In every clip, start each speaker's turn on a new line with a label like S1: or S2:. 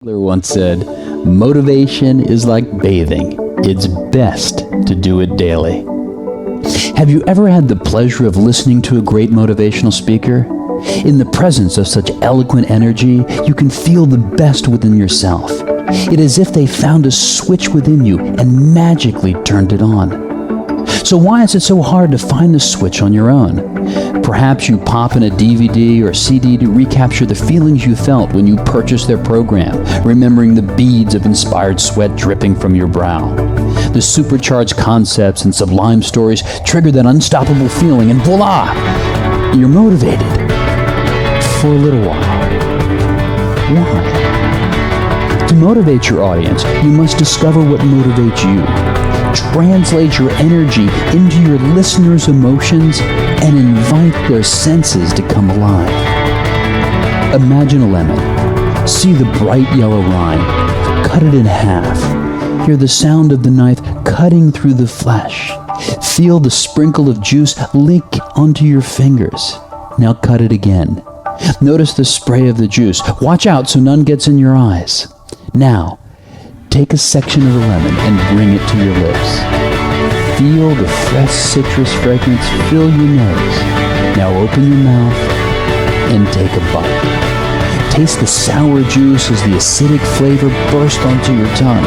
S1: Once said, motivation is like bathing. It's best to do it daily. Have you ever had the pleasure of listening to a great motivational speaker? In the presence of such eloquent energy, you can feel the best within yourself. It is as if they found a switch within you and magically turned it on. So why is it so hard to find the switch on your own? Perhaps you pop in a DVD or CD to recapture the feelings you felt when you purchased their program, remembering the beads of inspired sweat dripping from your brow. The supercharged concepts and sublime stories trigger that unstoppable feeling, and voila! You're motivated. For a little while. Why? To motivate your audience, you must discover what motivates you. Translate your energy into your listeners' emotions and invite their senses to come alive. Imagine a lemon. See the bright yellow rind. Cut it in half. Hear the sound of the knife cutting through the flesh. Feel the sprinkle of juice leak onto your fingers. Now cut it again. Notice the spray of the juice. Watch out so none gets in your eyes. Now, take a section of the lemon and bring it to your lips. Feel the fresh citrus fragrance fill your nose. Now open your mouth and take a bite. Taste the sour juice as the acidic flavor bursts onto your tongue.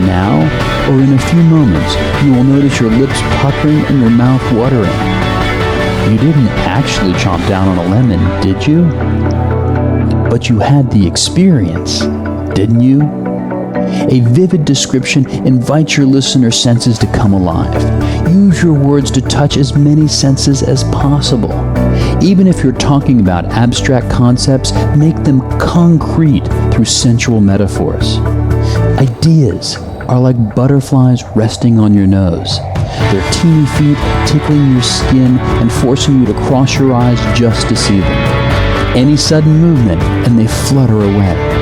S1: Now, or in a few moments, you will notice your lips puckering and your mouth watering. You didn't actually chomp down on a lemon, did you? But you had the experience, didn't you? A vivid description invites your listener's senses to come alive. Use your words to touch as many senses as possible. Even if you're talking about abstract concepts, make them concrete through sensual metaphors. Ideas are like butterflies resting on your nose. Their teeny feet tickling your skin and forcing you to cross your eyes just to see them. Any sudden movement and they flutter away.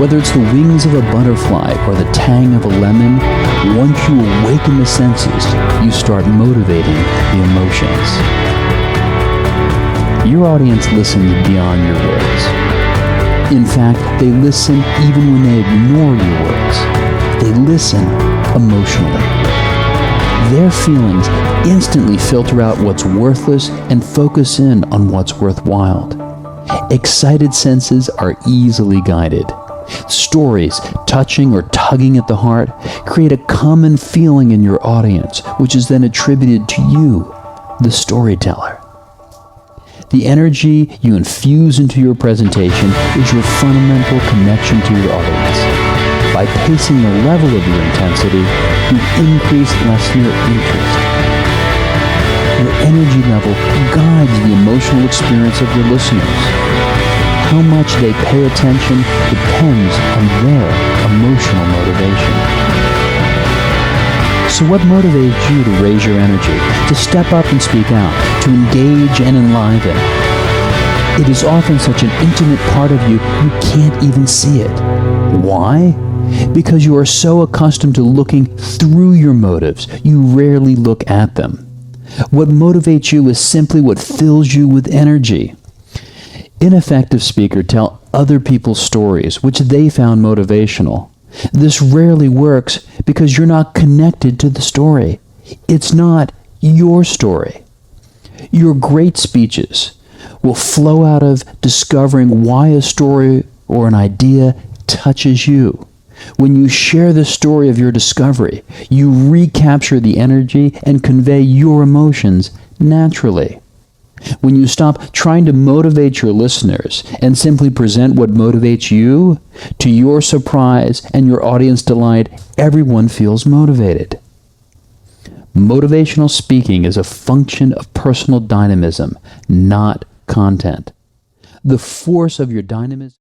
S1: Whether it's the wings of a butterfly or the tang of a lemon, once you awaken the senses, you start motivating the emotions. Your audience listens beyond your words. In fact, they listen even when they ignore your words. They listen emotionally. Their feelings instantly filter out what's worthless and focus in on what's worthwhile. Excited senses are easily guided. Stories, touching or tugging at the heart, create a common feeling in your audience, which is then attributed to you, the storyteller. The energy you infuse into your presentation is your fundamental connection to your audience. By pacing the level of your intensity, you increase listener interest. Your energy level guides the emotional experience of your listeners. How much they pay attention depends on their emotional motivation. So what motivates you to raise your energy, to step up and speak out, to engage and enliven? It is often such an intimate part of you, you can't even see it. Why? Because you are so accustomed to looking through your motives, you rarely look at them. What motivates you is simply what fills you with energy. Ineffective speakers tell other people's stories, which they found motivational. This rarely works because you're not connected to the story. It's not your story. Your great speeches will flow out of discovering why a story or an idea touches you. When you share the story of your discovery, you recapture the energy and convey your emotions naturally. When you stop trying to motivate your listeners and simply present what motivates you, to your surprise and your audience delight, everyone feels motivated. Motivational speaking is a function of personal dynamism, not content. The force of your dynamism